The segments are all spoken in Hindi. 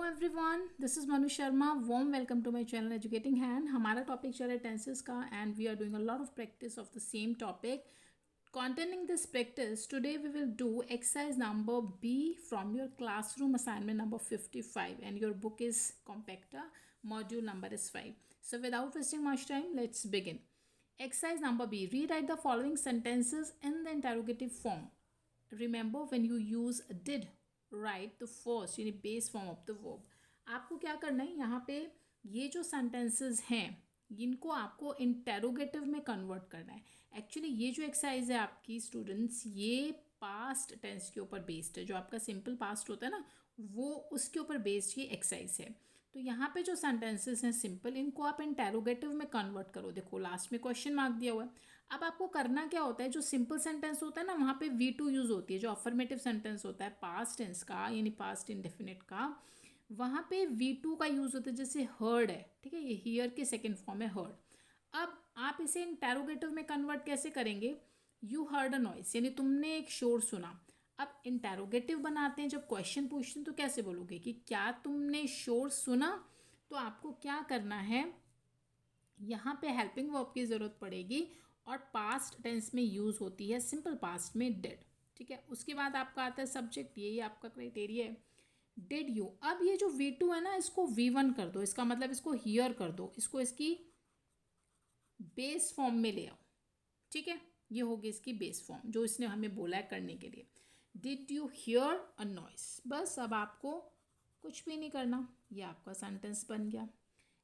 Everyone, this is Manu Sharma. Warm welcome to my channel educating hand. हमारा टॉपिक चल रहा है टेंसेस का and we are doing a lot of practice of the same topic. Containing this practice, today we will do exercise number B from your classroom assignment number 55 and your book is Compacta, module number is 5. So without wasting much time, let's begin. Exercise number B, rewrite the following sentences in the interrogative form. Remember when you use did, write the first यानी base form of the verb. आपको क्या करना है यहाँ पे, ये जो sentences हैं इनको आपको इंटेरोगेटिव में कन्वर्ट करना है. एक्चुअली ये जो एक्सरसाइज है आपकी स्टूडेंट्स, ये पास्ट टेंस के ऊपर बेस्ड है. जो आपका सिंपल पास्ट होता है ना, वो उसके ऊपर बेस्ड ये एक्सरसाइज है. तो यहाँ पे जो सेंटेंसेस हैं सिंपल, इनको आप इंटेरोगेटिव में कन्वर्ट करो. देखो लास्ट में क्वेश्चन मार्क दिया हुआ है. अब आपको करना क्या होता है, जो सिंपल सेंटेंस होता है ना वहाँ पे V2 यूज़ होती है. जो अफर्मेटिव सेंटेंस होता है पास्ट टेंस का यानी पास्ट इंडेफिनिट का, वहाँ पे V2 का यूज़ होता है. जैसे हर्ड है, ठीक है, ये हियर के सेकेंड फॉर्म है हर्ड. अब आप इसे इंटेरोगेटिव में कन्वर्ट कैसे करेंगे, यू हर्ड अ नॉइस यानी तुमने एक शोर सुना. अब इंटेरोगेटिव बनाते हैं, जब क्वेश्चन पूछते हैं तो कैसे बोलोगे कि क्या तुमने शोर सुना. तो आपको क्या करना है, यहाँ पे हेल्पिंग वर्ब की ज़रूरत पड़ेगी और पास्ट टेंस में यूज़ होती है सिंपल पास्ट में डिड. ठीक है, उसके बाद आपका आता है सब्जेक्ट, यही आपका क्राइटेरिया है डिड यू. अब ये जो V2 है ना, इसको V1 कर दो. इसका मतलब इसको हियर कर दो, इसको इसकी बेस फॉर्म में ले आओ. ठीक है, ये होगी इसकी बेस फॉर्म जो इसने हमें बोला है करने के लिए. Did you here a noise. बस अब आपको कुछ भी नहीं करना, ये आपका सेंटेंस बन गया.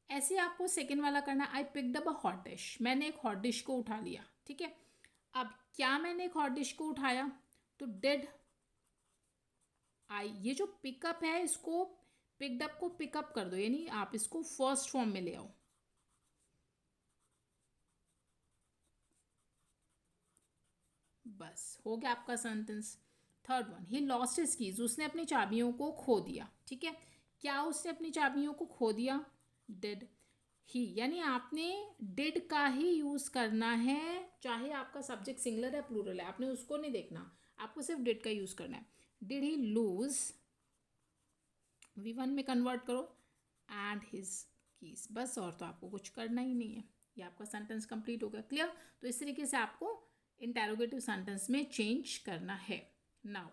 ऐसे आपको सेकेंड वाला करना, I picked up a hot dish. मैंने एक हॉट डिश को उठा लिया. ठीक है, अब क्या मैंने एक हॉट डिश को उठाया, तो डिड आई. ये जो पिकअप है, इसको पिक्ड अप को पिकअप कर दो यानी आप इसको फर्स्ट फॉर्म में ले आओ. बस हो गया आपका sentence. Third one, he lost his keys. उसने अपनी चाबियों को खो दिया. ठीक है, क्या उसने अपनी चाबियों को खो दिया, डिड ही. यानी आपने डिड का ही यूज़ करना है, चाहे आपका सब्जेक्ट सिंगुलर है प्लूरल है, आपने उसको नहीं देखना, आपको सिर्फ डिड का यूज़ करना है. डिड ही लूज, V1 में कन्वर्ट करो, एंड हिज कीज. बस और तो आपको कुछ करना ही नहीं है, ये आपका सेंटेंस कंप्लीट हो गया. क्लियर. तो इस तरीके से आपको इंटेरोगेटिव सेंटेंस में चेंज करना है. नाउ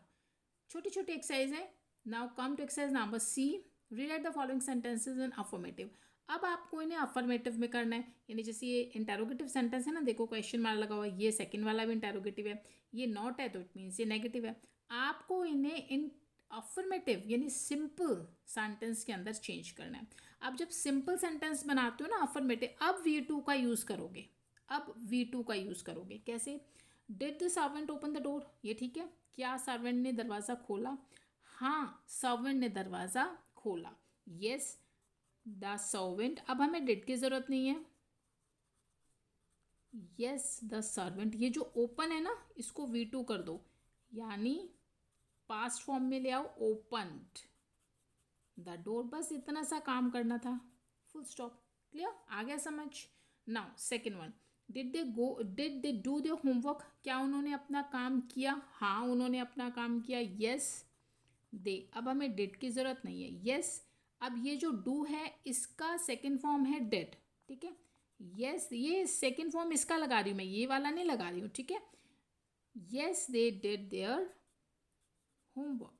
छोटी छोटी एक्सरसाइज है. Now come to exercise number C, rewrite the following sentences in affirmative. अब आपको इन्हें अफर्मेटिव में करना है, यानी जैसे ये इंटेरोगेटिव सेंटेंस है ना, देखो क्वेश्चन मार्क लगा हुआ है, ये सेकंड वाला भी इंटेरोगेटिव है, ये नॉट है तो इट मीन्स ये नेगेटिव है. आपको इन्हें इन अफर्मेटिव यानी सिंपल सेंटेंस के अंदर चेंज करना है. अब जब सिंपल सेंटेंस बनाते हो ना अफर्मेटिव, अब V2 का यूज़ करोगे. अब V2 का यूज़ करोगे कैसे, did the servant open the door. ये ठीक है, क्या सर्वेंट ने दरवाज़ा खोला. हाँ, सर्वेंट ने दरवाज़ा खोला. Yes the servant. अब हमें डिड की ज़रूरत नहीं है. Yes the servant. ये जो ओपन है ना, इसको V2 कर दो यानी पास्ट फॉर्म में ले आओ, ओपन्ड द डोर. बस इतना सा काम करना था, फुल स्टॉप. क्लियर, आ गया समझ. Now second one, did they do their homework. क्या उन्होंने अपना काम किया. हाँ, उन्होंने अपना काम किया. Yes they. अब हमें डिड की ज़रूरत नहीं है. यस. अब ये जो डू है इसका सेकेंड फॉर्म है डिड. ठीक है, यस ये सेकेंड फॉर्म इसका लगा रही हूँ मैं, ये वाला नहीं लगा रही हूँ. ठीक है, yes they did their homework.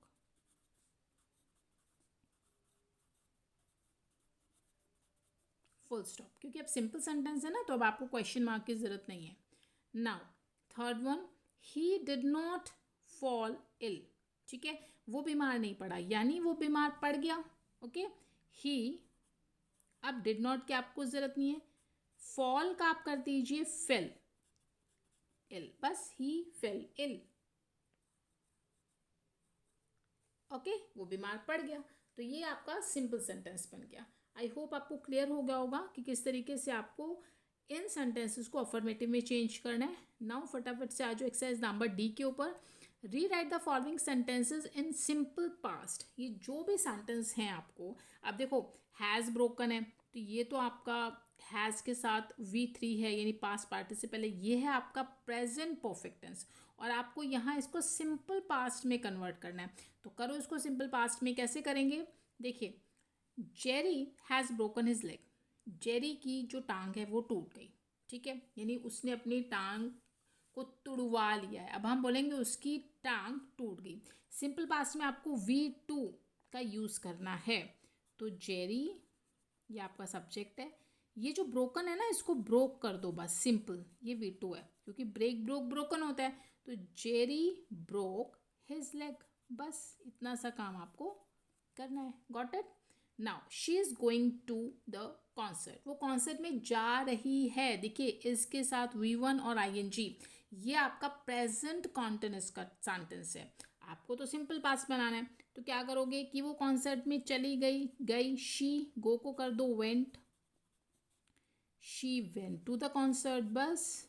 Full stop. क्योंकि अब सिंपल सेंटेंस है ना, तो अब आपको क्वेश्चन मार्क की ज़रूरत नहीं है. Now third one, he did not fall ill. ठीक है, वो बीमार नहीं पड़ा यानी वो बीमार पड़ गया. ओके, ही. अब डिड नॉट की आपको ज़रूरत नहीं है. फॉल का आप कर दीजिए फेल इल. बस ही फेल इल. ओके, वो बीमार पड़ गया. तो ये आपका सिंपल सेंटेंस बन गया. आई होप आपको क्लियर हो गया होगा कि किस तरीके से आपको इन सेंटेंसेस को अफर्मेटिव में चेंज करना है. नाउ फटाफट से आ जाओ एक्सरसाइज नंबर D के ऊपर. Rewrite the following sentences in simple past. ये जो भी सेंटेंस हैं आपको, अब देखो हैज़ ब्रोकन है तो ये तो आपका हैज़ के साथ V3 है यानी पास्ट पार्टिसिपल है. ये है आपका प्रेजेंट परफेक्ट टेंस और आपको यहाँ इसको सिंपल पास्ट में कन्वर्ट करना है. तो करो इसको सिंपल पास्ट में. कैसे करेंगे, देखिए Jerry has broken his leg, Jerry की जो टांग है वो टूट गई, ठीक है, यानी उसने अपनी टांग को तुड़वा लिया है। अब हम बोलेंगे उसकी टांग टूट गई। सिंपल पास्ट में आपको V2 का यूज़ करना है। तो जेरी, ये आपका सब्जेक्ट है, ये जो ब्रोकन है ना इसको ब्रोक कर दो बस, सिंपल, ये V2 है, क्योंकि ब्रेक ब्रोक ब्रोकन होता है। तो जेरी ब्रोक हिज लेग, बस इतना सा काम आपको करना है। Got it? Now she is going to the concert, वो कॉन्सर्ट में जा रही है। देखिए इसके साथ V1 और ING, ये आपका प्रेजेंट कॉन्टिन्यूस का सेंटेंस है। आपको तो सिंपल पास्ट बनाना है, तो क्या करोगे कि वो कॉन्सर्ट में चली गई, गई, शी, गो को कर दो went, she went to the concert, बस।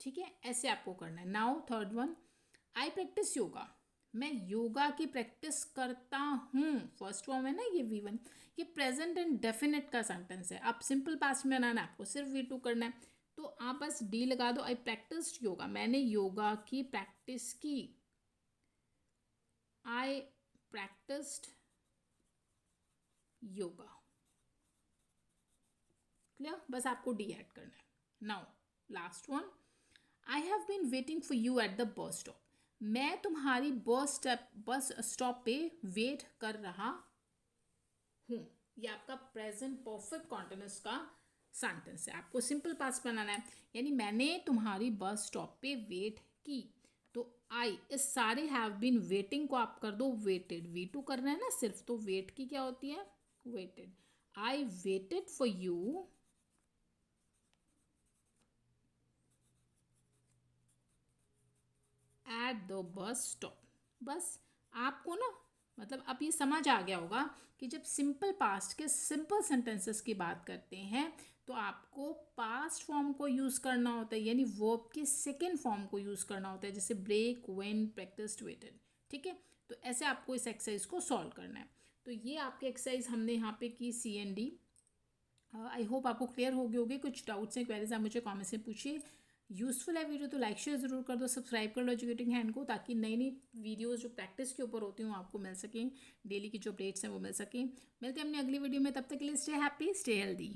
ठीक है, ऐसे आपको करना है। Now third one, I practice yoga, मैं योगा की प्रैक्टिस करता हूँ। फर्स्ट फॉर्म है ना ये V1, ये प्रेजेंट एंड डेफिनेट का सेंटेंस है। आप सिंपल पास्ट में बनाना है, आपको सिर्फ V2 करना है। तो आप बस डी लगा दो, आई प्रैक्टिस्ड योगा, मैंने योगा की प्रैक्टिस की। I practised yoga, clear? बस आपको डी ऐड करना है। Now last one, I have been waiting for you at the bus stop, मैं तुम्हारी बस स्टॉप पे वेट कर रहा हूँ। ये आपका प्रेजेंट परफेक्ट कॉन्टिन्यूस का सेंटेंस है। आपको सिंपल पास्ट बनाना है, यानी मैंने तुम्हारी बस स्टॉप पे वेट की। तो आई, इस सारे हैव बीन वेटिंग को आप कर दो वेटेड, V2 करना है ना सिर्फ, तो वेट की क्या होती है? Waited. I waited for you at the bus stop. बस आपको ना, मतलब अब ये समझ आ गया होगा कि जब सिंपल पास्ट के सिंपल सेंटेंसेस की बात करते हैं तो आपको पास्ट फॉर्म को यूज़ करना होता है, यानी वर्ब के सेकेंड फॉर्म को यूज़ करना होता है, जैसे ब्रेक, वेन, प्रैक्टिस्ड, वेटेड। ठीक है, तो ऐसे आपको इस एक्सरसाइज को सॉल्व करना है। तो ये आपकी एक्सरसाइज हमने यहाँ पे की C&D। आई होप आपको क्लियर हो गई होगी। कुछ डाउट्स हैं, क्वेरीज, आप मुझे कमेंट से पूछिए। यूज़फुल है वीडियो तो लाइक शेयर ज़रूर कर दो, सब्सक्राइब कर लो एजुकेटिंग हैंड को, ताकि नई नई वीडियोस जो प्रैक्टिस के ऊपर होती हूँ आपको मिल सकें, डेली की जो अपडेट्स हैं वो मिल सकें। मिलते हैं अपनी अगली वीडियो में, तब तक के लिए स्टे हैप्पी, स्टे हेल्दी।